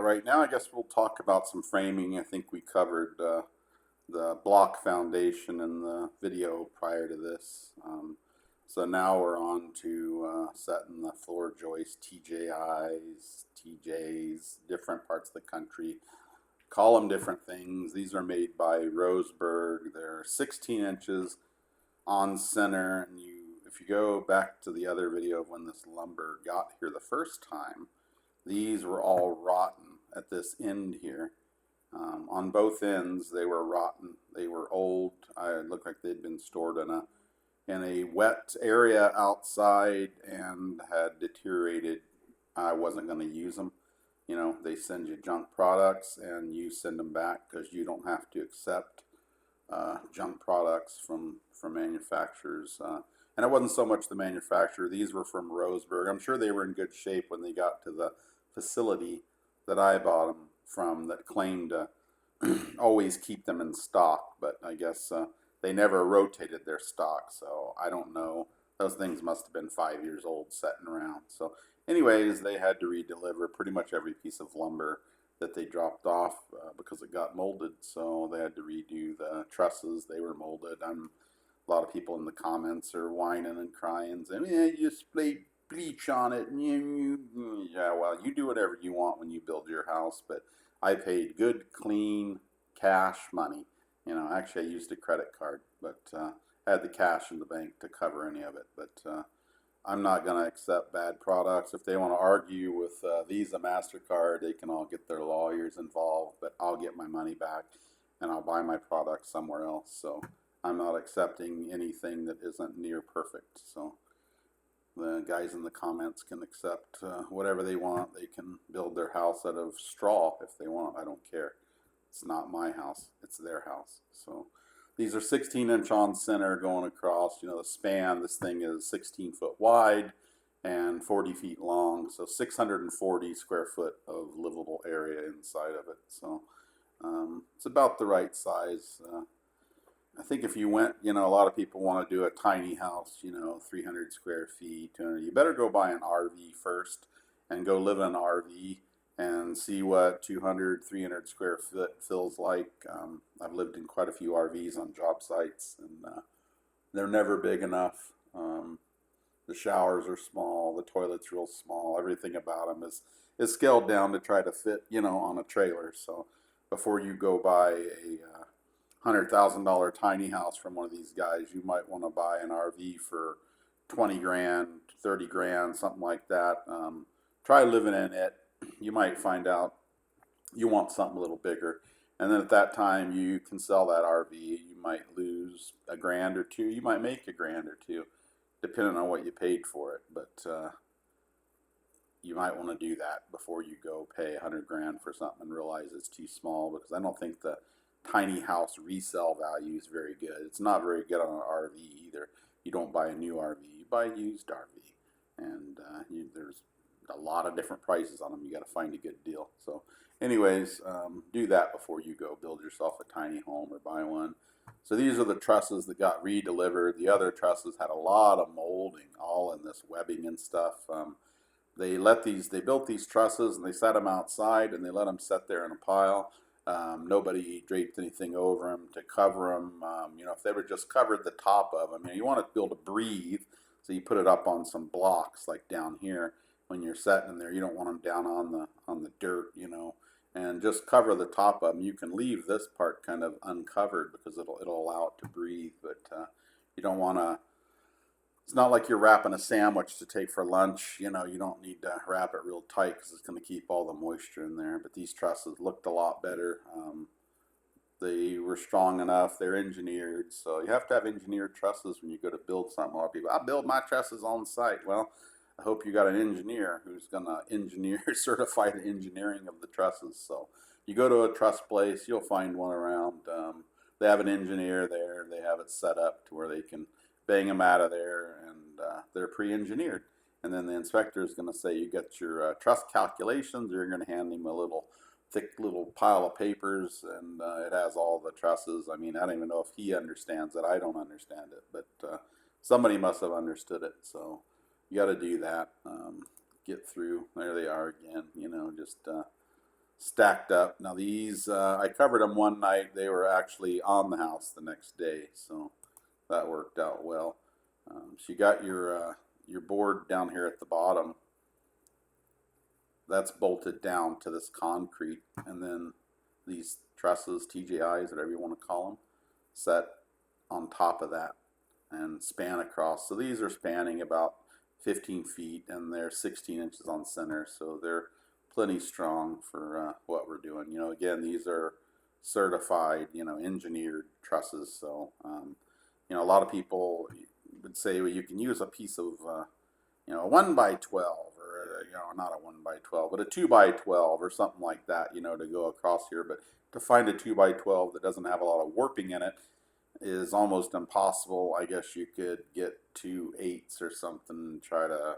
right now I guess we'll talk about some framing. I think we covered the block foundation in the video prior to this. So now we're on to setting the floor joist, TJIs, TJs, different parts of the country. Call them different things. These are made by Roseburg. They're 16 inches on center, and if you go back to the other video of when this lumber got here the first time, these were all rotten at this end here. On both ends, they were rotten. They were old. It looked like they'd been stored in a wet area outside and had deteriorated. I wasn't going to use them. You know, they send you junk products and you send them back because you don't have to accept junk products from manufacturers. And it wasn't so much the manufacturer. These were from Roseburg. I'm sure they were in good shape when they got to the facility that I bought them from that claimed to always keep them in stock. But I guess they never rotated their stock, so I don't know. Those things must have been 5 years old sitting around. So anyways, they had to redeliver pretty much every piece of lumber that they dropped off because it got molded. So they had to redo the trusses. They were molded. A lot of people in the comments are whining and crying, saying, "Yeah, you sprayed bleach on it." Yeah, well, you do whatever you want when you build your house, but I paid good, clean cash money. You know, actually, I used a credit card, but I had the cash in the bank to cover any of it. But I'm not going to accept bad products. If they want to argue with Visa, MasterCard, they can all get their lawyers involved, but I'll get my money back and I'll buy my product somewhere else. So I'm not accepting anything that isn't near perfect. So the guys in the comments can accept whatever they want. They can build their house out of straw if they want. I don't care. It's not my house. It's their house. So these are 16-inch on center going across. You know, the span, this thing is 16 foot wide and 40 feet long. So 640 square foot of livable area inside of it. So it's about the right size. I think if you went, you know, a lot of people want to do a tiny house, you know, 300 square feet, 200. You better go buy an RV first and go live in an RV and see what 200, 300 square foot feels like. I've lived in quite a few RVs on job sites, and they're never big enough. The showers are small, the toilet's real small, everything about them is scaled down to try to fit, you know, on a trailer. So before you go buy a $100,000 tiny house from one of these guys, you might want to buy an RV for 20 grand, 30 grand, something like that. Try living in it. You might find out you want something a little bigger. And then at that time, you can sell that RV. You might lose a grand or two. You might make a grand or two, depending on what you paid for it. But you might want to do that before you go pay 100 grand for something and realize it's too small, because I don't think the tiny house resale value is very good. It's not very good on an RV either. You don't buy a new RV, you buy a used RV. And there's a lot of different prices on them. You got to find a good deal. So anyways, do that before you go build yourself a tiny home or buy one. So these are the trusses that got redelivered. The other trusses had a lot of molding, all in this webbing and stuff. They built these trusses and they set them outside and they let them sit there in a pile. Nobody draped anything over them to cover them. You know, if they were just covered the top of them, you want to be able to breathe, so you put it up on some blocks like down here when you're setting in there. You don't want them down on the dirt, you know, and just cover the top of them. You can leave this part kind of uncovered because it'll allow it to breathe, but you don't want to. It's not like you're wrapping a sandwich to take for lunch. You know, you don't need to wrap it real tight because it's going to keep all the moisture in there. But these trusses looked a lot better. They were strong enough. They're engineered. So you have to have engineered trusses when you go to build something. A lot of people, I build my trusses on site. Well, I hope you got an engineer who's going to certify the engineering of the trusses. So you go to a truss place, you'll find one around. They have an engineer there. They have it set up to where they can bang them out of there, and they're pre-engineered. And then the inspector is going to say you got your truss calculations, or you're going to hand him a little thick little pile of papers, and it has all the trusses. I mean, I don't even know if he understands it. I don't understand it, but somebody must have understood it. So you got to do that. Get through. There they are again. You know, just stacked up. Now these, I covered them one night. They were actually on the house the next day, so that worked out well. So you got your board down here at the bottom. That's bolted down to this concrete, and then these trusses, TJIs, whatever you want to call them, set on top of that and span across. So these are spanning about 15 feet, and they're 16 inches on center, so they're plenty strong for what we're doing. You know, again, these are certified, you know, engineered trusses. So, you know, a lot of people would say, well, you can use a piece of, you know, a 1x12, or you know, not a 1x12, but a 2x12 or something like that, you know, to go across here. But to find a 2x12 that doesn't have a lot of warping in it is almost impossible. I guess you could get 2/8 or something and try to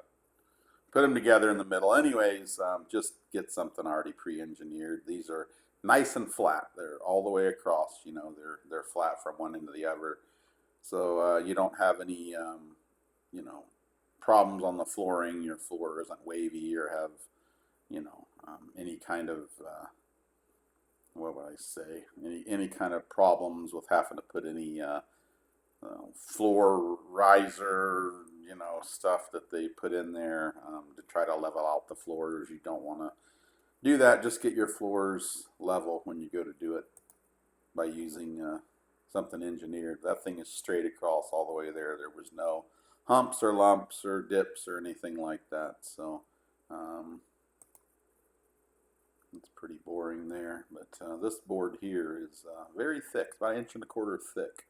put them together in the middle. Anyways, just get something already pre-engineered. These are nice and flat. They're all the way across. You know, they're flat from one end to the other, so you don't have any you know, problems on the flooring. Your floor isn't wavy or have, you know, any kind of what would I say? Any kind of problems with having to put any floor riser, you know, stuff that they put in there to try to level out the floors. You don't want to do that. Just get your floors level when you go to do it by using something engineered. That thing is straight across all the way there. There was no humps or lumps or dips or anything like that. So it's pretty boring there. But this board here is very thick, about 1.25 inches thick.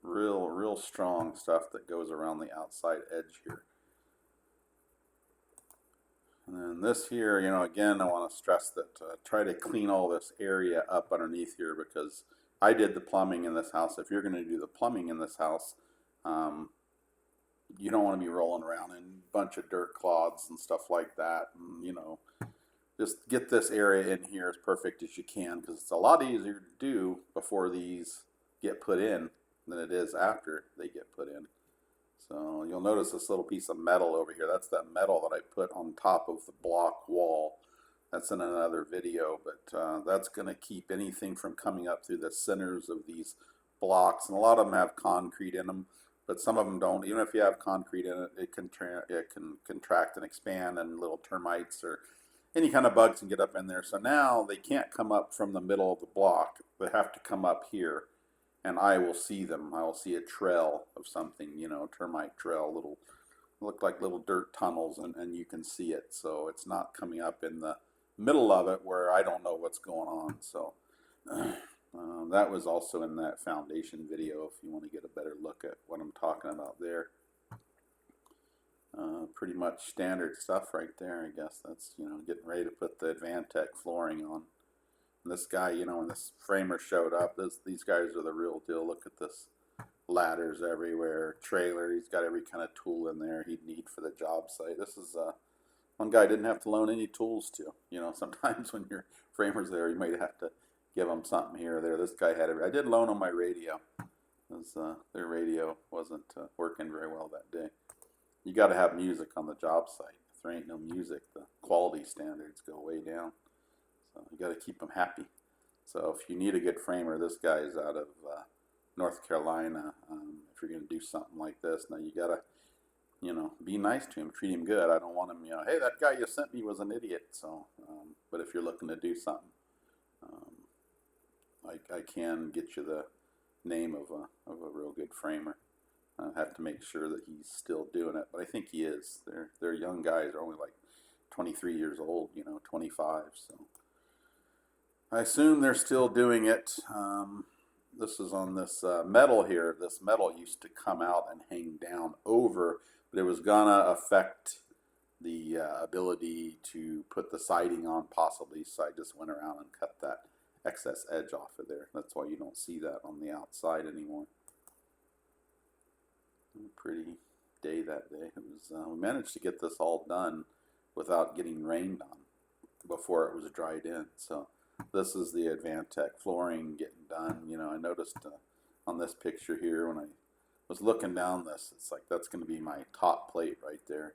Real strong stuff that goes around the outside edge here. And then this here, you know, again, I want to stress that try to clean all this area up underneath here, because I did the plumbing in this house. If you're going to do the plumbing in this house, you don't want to be rolling around in a bunch of dirt clods and stuff like that. And, you know, just get this area in here as perfect as you can, because it's a lot easier to do before these get put in than it is after they get put in. So you'll notice this little piece of metal over here. That's that metal that I put on top of the block wall. That's in another video, but that's going to keep anything from coming up through the centers of these blocks. And a lot of them have concrete in them, but some of them don't. Even if you have concrete in it, it can contract and expand, and little termites or any kind of bugs can get up in there. So now they can't come up from the middle of the block. They have to come up here, and I will see them. I will see a trail of something, you know, termite trail, little, look like little dirt tunnels, and you can see it. So it's not coming up in the middle of it where I don't know what's going on. So that was also in that foundation video if you want to get a better look at what I'm talking about there. Pretty much standard stuff right there. I guess that's, you know, getting ready to put the Advantech flooring on. And this guy, you know, when this framer showed up, these guys are the real deal. Look at this. Ladders everywhere, trailer. He's got every kind of tool in there he'd need for the job site. This is one guy didn't have to loan any tools to. You know, sometimes when your framer's there, you might have to give them something here or there. This guy had every. I did loan him my radio, because their radio wasn't working very well that day. You got to have music on the job site. If there ain't no music, the quality standards go way down. So you got to keep them happy. So if you need a good framer, this guy's out of North Carolina. If you're going to do something like this, now you got to, you know, be nice to him, treat him good. I don't want him, you know, hey, that guy you sent me was an idiot. So, but if you're looking to do something, I can get you the name of a real good framer. I have to make sure that he's still doing it, but I think he is. They're young guys. They're only like 23 years old, you know, 25. So I assume they're still doing it. This is on this metal here. This metal used to come out and hang down over, but it was gonna affect the ability to put the siding on possibly, so I just went around and cut that excess edge off of there. That's why you don't see that on the outside anymore. Pretty day that day. It was we managed to get this all done without getting rained on before it was dried in. So this is the Advantech flooring getting done. You know, I noticed on this picture here when I was looking down this, it's like that's going to be my top plate right there.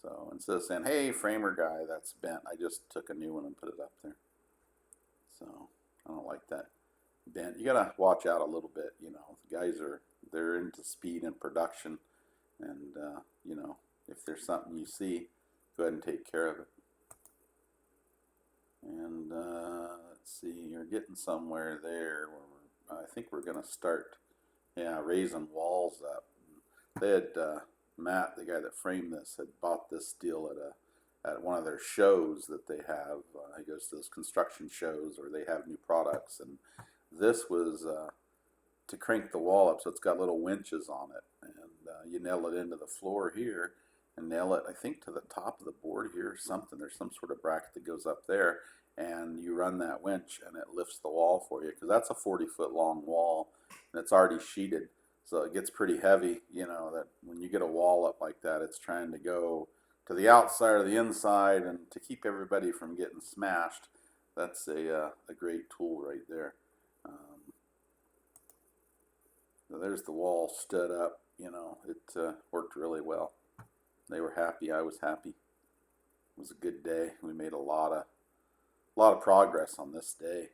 So instead of saying, hey, framer guy, that's bent, I just took a new one and put it up there. So I don't like that bent. You gotta watch out a little bit, you know. The guys they're into speed and production, and you know, if there's something you see, go ahead and take care of it. And let's see, you're getting somewhere there. I think we're gonna start, yeah, raising walls up. They had Matt, the guy that framed this, had bought this deal at one of their shows that they have. He goes to those construction shows where they have new products, and this was to crank the wall up, so it's got little winches on it, and you nail it into the floor here, and nail it, I think, to the top of the board here or something. There's some sort of bracket that goes up there, and you run that winch, and it lifts the wall for you, because that's a 40-foot long wall, and it's already sheeted. So it gets pretty heavy, you know, that when you get a wall up like that, it's trying to go to the outside or the inside, and to keep everybody from getting smashed. That's a great tool right there. So there's the wall stood up, you know, it worked really well. They were happy, I was happy. It was a good day. We made a lot of progress on this day.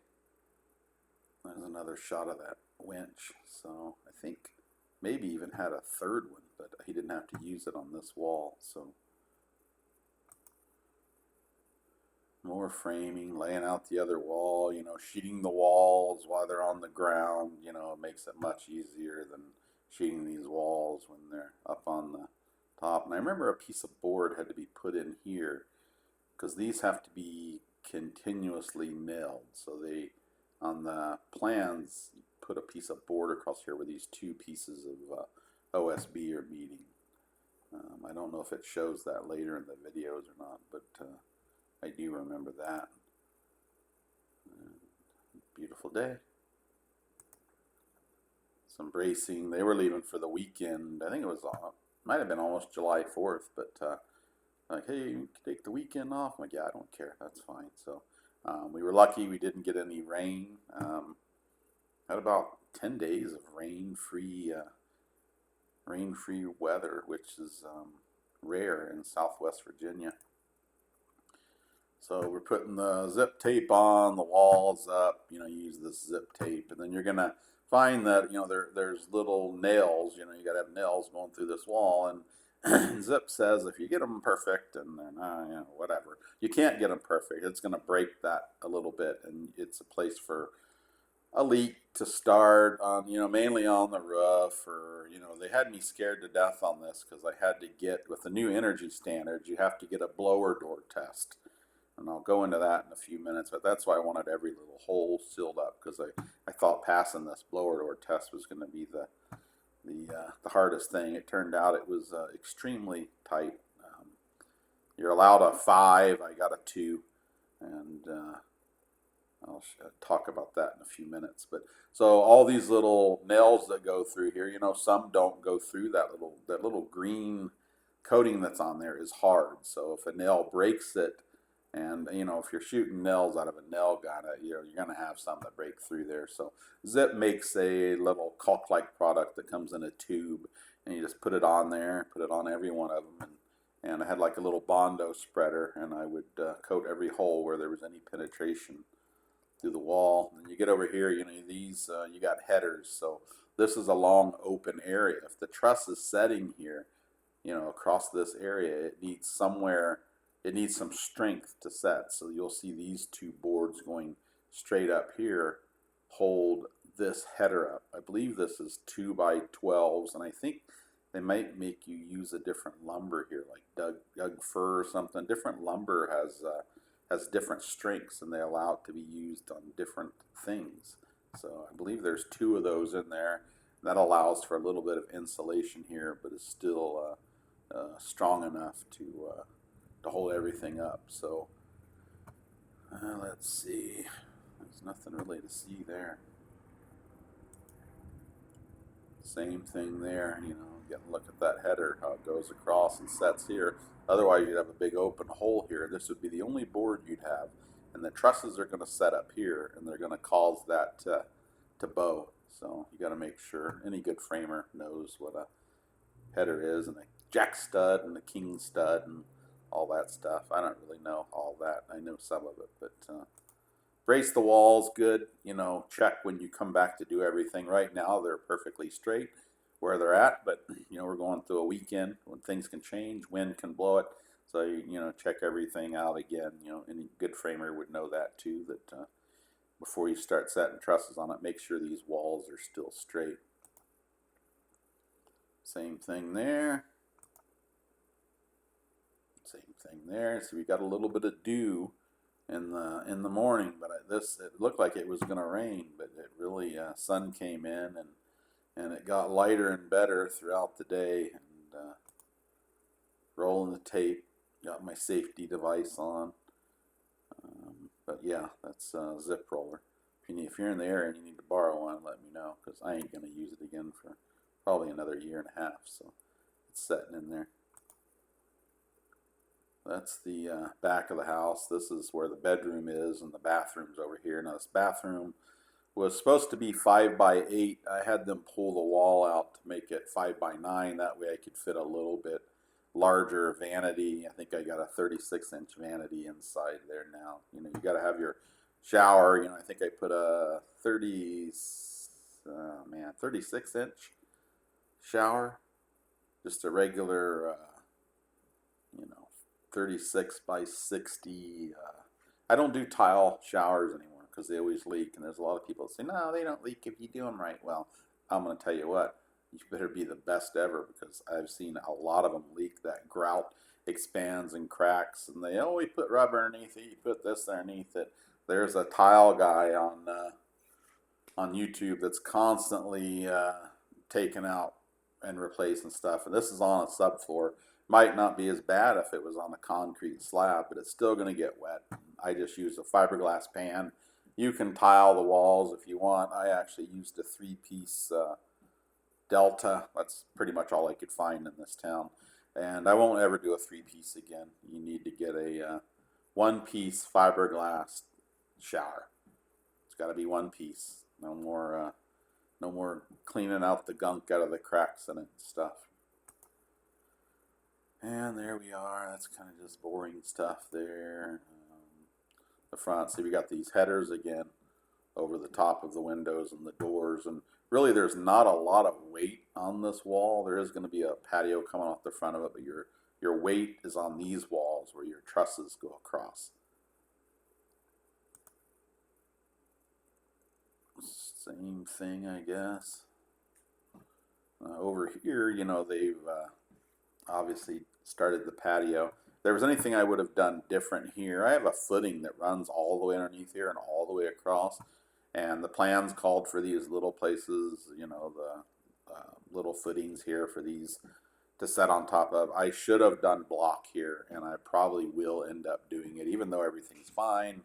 There's another shot of that winch. So I think maybe even had a third one, but he didn't have to use it on this wall. So more framing, laying out the other wall, you know, sheeting the walls while they're on the ground, you know, it makes it much easier than sheeting these walls when they're up on the top. And I remember a piece of board had to be put in here, because these have to be continuously nailed. So they, on the plans, put a piece of board across here where these two pieces of OSB are meeting. I don't know if it shows that later in the videos or not, but I do remember that. Beautiful day. Some bracing. They were leaving for the weekend. I think it was, might have been almost July 4th, but like, hey, you can take the weekend off. I'm like, yeah, I don't care. That's fine. So we were lucky we didn't get any rain. Had about 10 days of rain-free weather, which is rare in Southwest Virginia. So we're putting the zip tape on, the walls up, you know, use this zip tape, and then you're gonna find that, you know, there's little nails, you know, you gotta have nails going through this wall, and Zip says if you get them perfect, and then, you know, whatever, you can't get them perfect, it's gonna break that a little bit, and it's a place for a leak to start on, you know, mainly on the roof, or, you know, they had me scared to death on this, because I had to get, with the new energy standards, you have to get a blower door test. And I'll go into that in a few minutes, but that's why I wanted every little hole sealed up, because I thought passing this blower door test was going to be the hardest thing. It turned out it was extremely tight. You're allowed a 5. I got a 2, and I'll talk about that in a few minutes. But so all these little nails that go through here, you know, some don't go through that little green coating that's on there is hard. So if a nail breaks it, and, you know, if you're shooting nails out of a nail gun, you know, you're going to have some that break through there. So Zip makes a little caulk-like product that comes in a tube, and you just put it on there, put it on every one of them. And I had like a little Bondo spreader, and I would coat every hole where there was any penetration through the wall. And you get over here, you know, these, you got headers. So this is a long open area. If the truss is setting here, you know, across this area, it needs somewhere, it needs some strength to set. So you'll see these two boards going straight up here hold this header up. I believe this is 2x12s, and I think they might make you use a different lumber here, like Doug fir or something. Different lumber has different strengths, and they allow it to be used on different things. So I believe there's 2 of those in there. That allows for a little bit of insulation here, but is still strong enough to hold everything up. So let's see, there's nothing really to see there. Same thing there, you know, get a look at that header, how it goes across and sets here. Otherwise you'd have a big open hole here. This would be the only board you'd have, and the trusses are going to set up here, and they're going to cause that to bow. So you got to make sure any good framer knows what a header is, and a jack stud and a king stud, and all that stuff. I don't really know all that. I know some of it, but brace the walls good. You know, check when you come back to do everything. Right now, they're perfectly straight where they're at, but you know, we're going through a weekend when things can change, wind can blow it. So you know, check everything out again. You know, any good framer would know that too. That before you start setting trusses on it, make sure these walls are still straight. Same thing there. Same thing there. So we got a little bit of dew in the morning, but it looked like it was going to rain, but it really sun came in and it got lighter and better throughout the day. And rolling the tape, got my safety device on. But yeah, that's a zip roller. If you're in the area and you need to borrow one, let me know, because I ain't going to use it again for probably another year and a half. So it's sitting in there. That's the back of the house. This is where the bedroom is, and the bathroom's over here. Now this bathroom was supposed to be 5x8. I had them pull the wall out to make it 5x9. That way I could fit a little bit larger vanity. I think I got a 36-inch vanity inside there now. You know, you got to have your shower. You know, I think I put a 36-inch shower, just a regular, 36 by 60. I don't do tile showers anymore because they always leak, and there's a lot of people that say, no, they don't leak if you do them right. Well, I'm going to tell you what, you better be the best ever, because I've seen a lot of them leak. That grout expands and cracks, and they, we put rubber underneath it, you put this underneath it. There's a tile guy on YouTube that's constantly taking out and replacing stuff, and this is on a subfloor. Might not be as bad if it was on a concrete slab, but it's still going to get wet. I just used a fiberglass pan. You can tile the walls if you want. I actually used a 3-piece Delta. That's pretty much all I could find in this town. And I won't ever do a 3-piece again. You need to get a 1-piece fiberglass shower. It's got to be 1 piece. No more cleaning out the gunk out of the cracks in it and stuff. And there we are. That's kind of just boring stuff there. The front, see, we got these headers again over the top of the windows and the doors, and really there's not a lot of weight on this wall. There is going to be a patio coming off the front of it, but your weight is on these walls where your trusses go across. Same thing, I guess. Over here, you know, they've obviously started the patio. If there was anything I would have done different here, I have a footing that runs all the way underneath here and all the way across, and the plans called for these little places, you know, the little footings here for these to set on top of. I should have done block here, and I probably will end up doing it, even though everything's fine.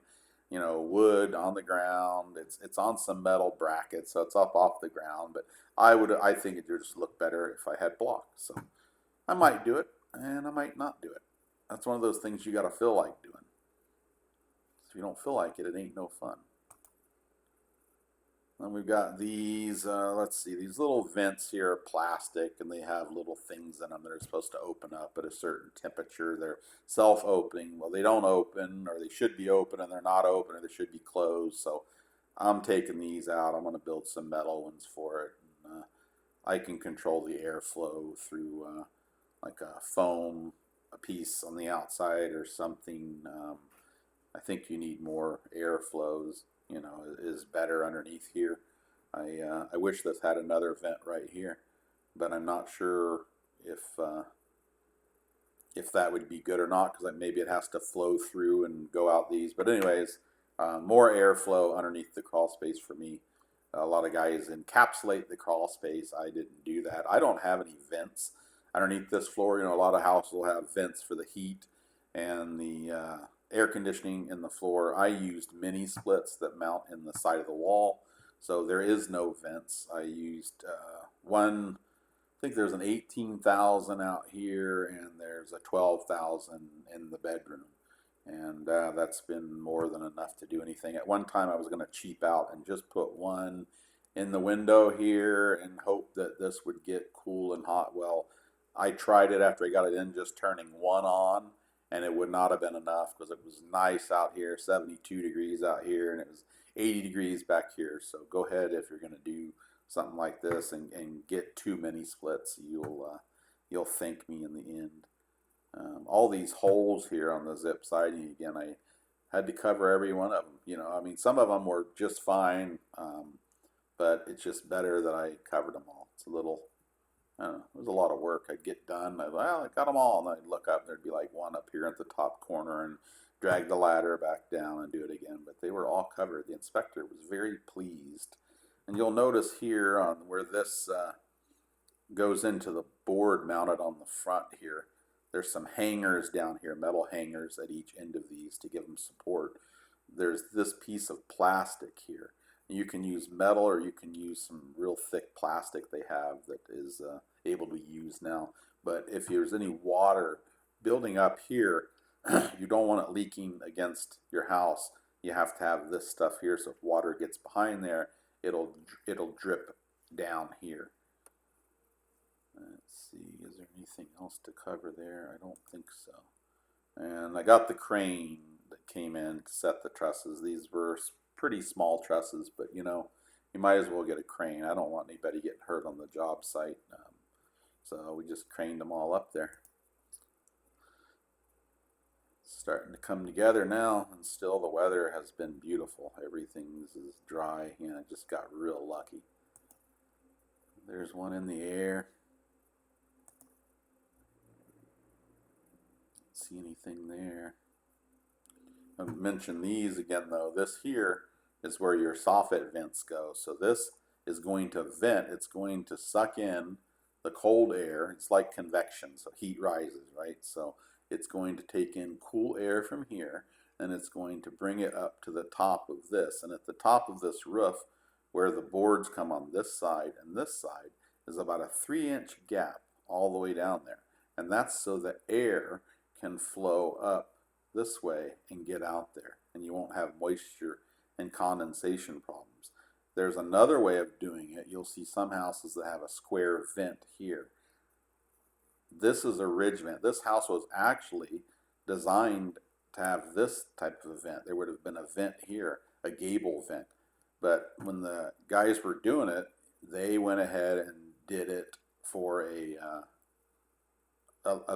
You know, wood on the ground. It's on some metal brackets, so it's up off the ground. But I think it would just look better if I had block. So I might do it, and I might not do it. That's one of those things you got to feel like doing. If you don't feel like it, it ain't no fun. Then we've got these, let's see, these little vents here are plastic, and they have little things in them that are supposed to open up at a certain temperature. They're self-opening. Well, they don't open, or they should be open, and they're not open, or they should be closed. So I'm taking these out. I'm going to build some metal ones for it. And, I can control the airflow through like a foam, a piece on the outside or something. I think you need more airflows. You know, is better underneath here. I wish this had another vent right here, but I'm not sure if that would be good or not, because maybe it has to flow through and go out these. But anyways, more airflow underneath the crawl space for me. A lot of guys encapsulate the crawl space. I didn't do that. I don't have any vents underneath this floor. You know, a lot of houses will have vents for the heat and the air conditioning in the floor. I used mini splits that mount in the side of the wall, so there is no vents. I used one, I think there's an 18,000 out here, and there's a 12,000 in the bedroom, and that's been more than enough to do anything. At one time I was going to cheap out and just put one in the window here and hope that this would get cool and hot. Well, I tried it after I got it in, just turning one on, and it would not have been enough because it was nice out here, 72 degrees out here, and it was 80 degrees back here. So go ahead if you're going to do something like this and get too many splits, you'll thank me in the end. All these holes here on the zip siding, again, I had to cover every one of them. You know, I mean, some of them were just fine, but it's just better that I covered them all. It's a little, I don't know, it was a lot of work. I'd get done, well, I got them all, and I'd look up, and there'd be like one up here at the top corner, and drag the ladder back down and do it again. But they were all covered. The inspector was very pleased. And you'll notice here on where this goes into the board mounted on the front here, there's some hangers down here, metal hangers at each end of these to give them support. There's this piece of plastic here. You can use metal or you can use some real thick plastic they have that is able to be used now. But if there's any water building up here, you don't want it leaking against your house. You have to have this stuff here, so if water gets behind there, it'll drip down here. Let's see, is there anything else to cover there? I don't think so. And I got the crane that came in to set the trusses. These were pretty small trusses, but you know, you might as well get a crane. I don't want anybody getting hurt on the job site. So we just craned them all up there. It's starting to come together now, and still the weather has been beautiful. Everything is dry. You know, I just got real lucky. There's one in the air. See anything there? I mentioned these again though. This here is where your soffit vents go. So this is going to vent. It's going to suck in the cold air. It's like convection, so heat rises, right? So it's going to take in cool air from here, and it's going to bring it up to the top of this. And at the top of this roof, where the boards come on this side and this side, is about a 3-inch gap all the way down there. And that's so the air can flow up this way and get out there, and you won't have moisture and condensation problems. There's another way of doing it. You'll see some houses that have a square vent here. This is a ridge vent. This house was actually designed to have this type of a vent. There would have been a vent here, a gable vent. But when the guys were doing it, they went ahead and did it for a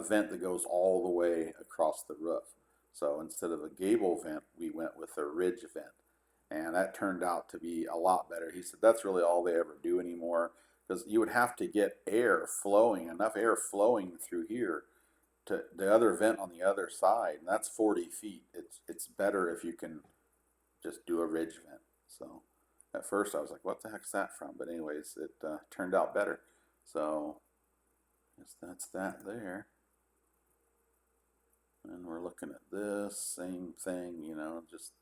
vent that goes all the way across the roof. So instead of a gable vent, we went with a ridge vent. And that turned out to be a lot better. He said that's really all they ever do anymore, because you would have to get air flowing, enough air flowing through here to the other vent on the other side, and that's 40 feet. It's better if you can just do a ridge vent. So at first I was like, what the heck's that from? But anyways, it turned out better. So I guess that's that there. And we're looking at this, same thing, you know, just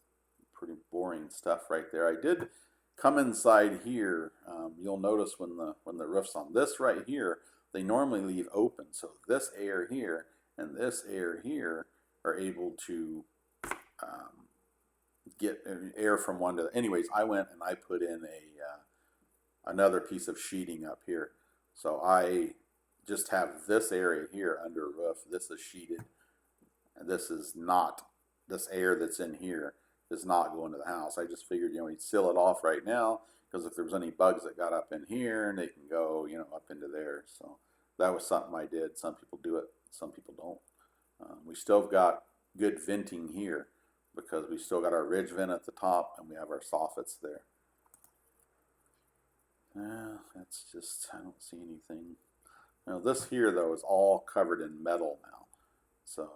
pretty boring stuff right there. I did come inside here. You'll notice when the roof's on this right here, they normally leave open. So this air here and this air here are able to get air from one to the, anyways, I went and I put in another piece of sheeting up here. So I just have this area here under roof. This is sheeted. And this is not, this air that's in here is not going to the house. I just figured, you know, we'd seal it off right now, because if there was any bugs that got up in here, and they can go, you know, up into there. So that was something I did. Some people do it, some people don't. We still got good venting here, because we still got our ridge vent at the top, and we have our soffits there. That's just, I don't see anything. Now this here though is all covered in metal now. So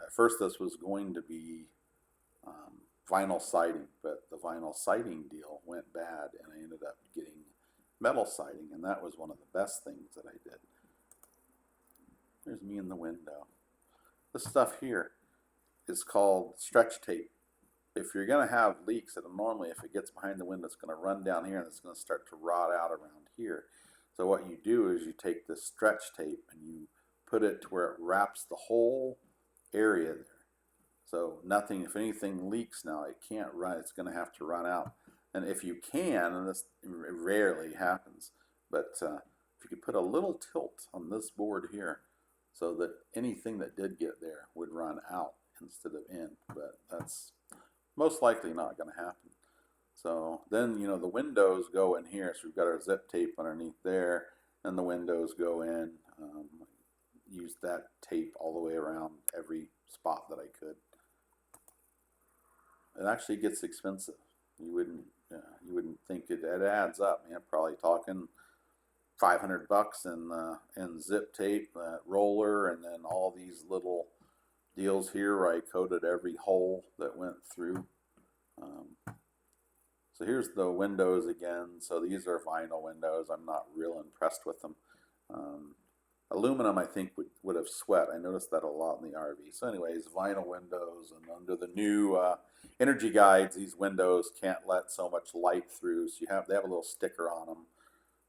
at first this was going to be vinyl siding, but the vinyl siding deal went bad, and I ended up getting metal siding, and that was one of the best things that I did. There's me in the window. This stuff here is called stretch tape. If you're going to have leaks, it'll normally, if it gets behind the window, it's going to run down here, and it's going to start to rot out around here. So what you do is you take this stretch tape and you put it to where it wraps the whole area there. So nothing, if anything leaks now, it can't run, it's going to have to run out. And if you can, and this rarely happens, but if you could put a little tilt on this board here, so that anything that did get there would run out instead of in, but that's most likely not going to happen. So then, you know, the windows go in here, so we've got our zip tape underneath there, and the windows go in. Use that tape all the way around every spot that I could. It actually gets expensive. You wouldn't think it adds up, man. Probably talking $500 in zip tape, roller, and then all these little deals here where I coated every hole that went through. So here's the windows again. So these are vinyl windows. I'm not real impressed with them. Aluminum, I think, would have sweat. I noticed that a lot in the RV. So anyways, vinyl windows, and under the new energy guides, these windows can't let so much light through. So they have a little sticker on them,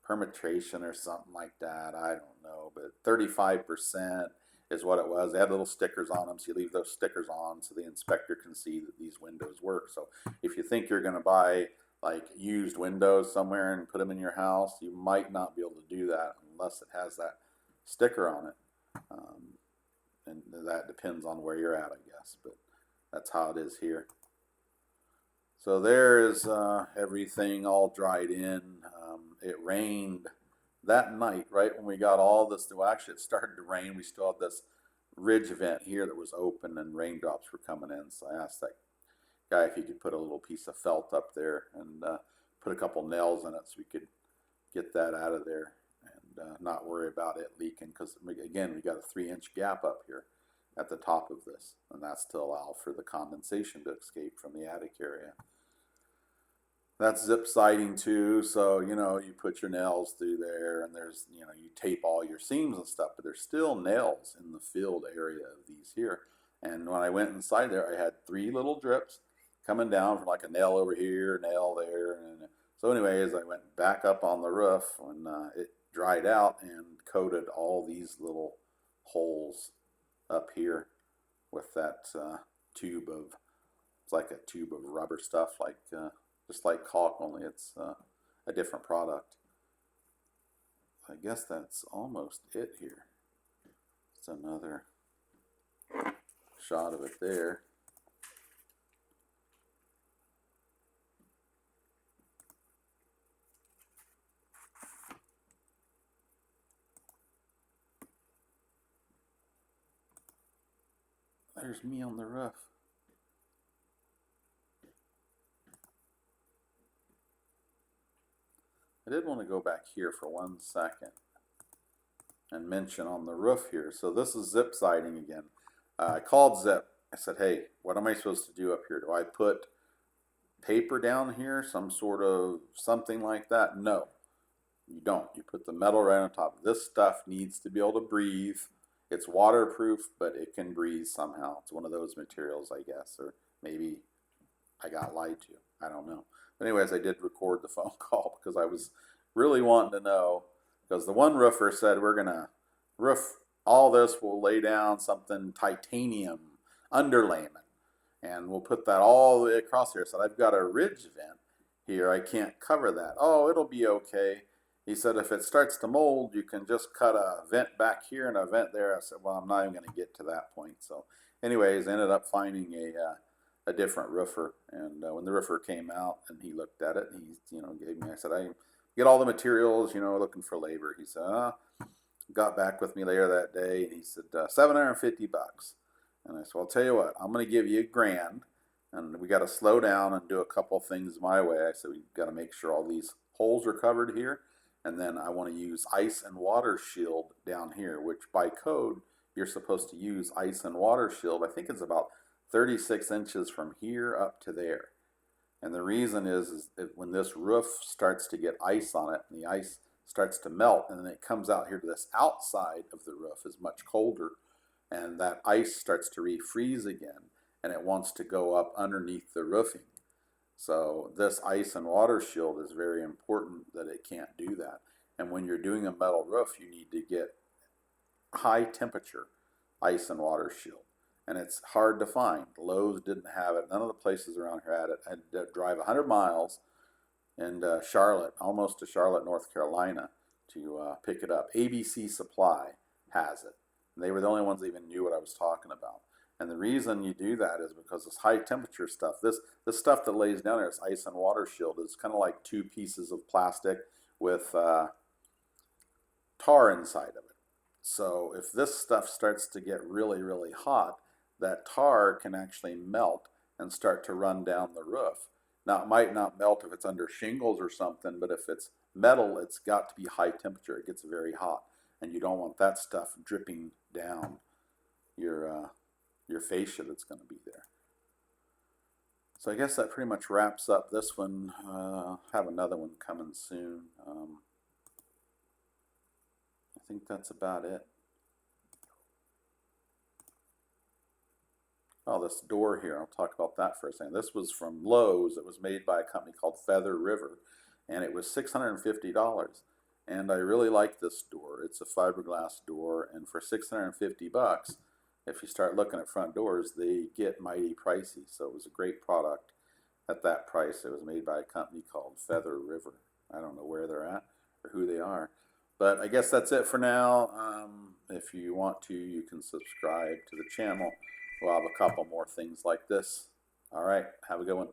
permutation or something like that. I don't know, but 35% is what it was. They had little stickers on them, so you leave those stickers on so the inspector can see that these windows work. So if you think you're going to buy like used windows somewhere and put them in your house, you might not be able to do that unless it has that sticker on it. And that depends on where you're at, I guess, but that's how it is here. So there's everything all dried in. It rained that night, right when we got all this. Well, actually, it started to rain. We still had this ridge vent here that was open, and raindrops were coming in. So I asked that guy if he could put a little piece of felt up there and put a couple nails in it so we could get that out of there and not worry about it leaking. Because again, we got a 3-inch gap up here at the top of this, and that's to allow for the condensation to escape from the attic area. That's zip siding too, so you know, you put your nails through there, and there's, you know, you tape all your seams and stuff, but there's still nails in the filled area of these here. And when I went inside there, I had 3 little drips coming down from like a nail over here, nail there, and so anyways, I went back up on the roof when it dried out and coated all these little holes up here with that tube of, it's like a tube of rubber stuff, like just like caulk, only it's a different product. I guess that's almost it here. It's another shot of it there. There's me on the roof. I did want to go back here for 1 second and mention on the roof here. So this is zip siding again. I called Zip. I said, hey, what am I supposed to do up here? Do I put paper down here, some sort of something like that? No, you don't. You put the metal right on top. This stuff needs to be able to breathe. It's waterproof, but it can breathe somehow. It's one of those materials, I guess, or maybe I got lied to. I don't know. But anyways, I did record the phone call because I was really wanting to know, because the one roofer said we're going to roof all this, we'll lay down something titanium underlayment, and we'll put that all the way across here. So I've got a ridge vent here. I can't cover that. Oh, it'll be okay. He said if it starts to mold, you can just cut a vent back here and a vent there. I said, well, I'm not even going to get to that point. So anyways, I ended up finding a different roofer, and when the roofer came out and he looked at it, he, you know, gave me, I said, I get all the materials, you know, looking for labor. He said, got back with me later that day, and he said, $750. And I said, well, I'll tell you what, I'm going to give you $1,000, and we got to slow down and do a couple things my way. I said, we got to make sure all these holes are covered here, and then I want to use ice and water shield down here, which by code, you're supposed to use ice and water shield. I think it's about 36 inches from here up to there. And the reason is that when this roof starts to get ice on it, and the ice starts to melt, and then it comes out here to this outside of the roof is much colder, and that ice starts to refreeze again, and it wants to go up underneath the roofing. So this ice and water shield is very important, that it can't do that. And when you're doing a metal roof, you need to get high temperature ice and water shield. And it's hard to find. Lowe's didn't have it. None of the places around here had it. I had to drive 100 miles in Charlotte, almost to Charlotte, North Carolina, to pick it up. ABC Supply has it. And they were the only ones that even knew what I was talking about. And the reason you do that is because this high temperature stuff, this stuff that lays down there, this ice and water shield, is kind of like two pieces of plastic with tar inside of it. So if this stuff starts to get really, really hot, that tar can actually melt and start to run down the roof. Now, it might not melt if it's under shingles or something, but if it's metal, it's got to be high temperature. It gets very hot, and you don't want that stuff dripping down your fascia that's going to be there. So I guess that pretty much wraps up this one. Have another one coming soon. I think that's about it. Oh, this door here, I'll talk about that for a second. This was from Lowe's. It was made by a company called Feather River, and it was $650. And I really like this door. It's a fiberglass door, and for 650 bucks, if you start looking at front doors, they get mighty pricey. So it was a great product at that price. It was made by a company called Feather River. I don't know where they're at or who they are. But I guess that's it for now. If you want to, you can subscribe to the channel. We'll have a couple more things like this. All right, have a good one.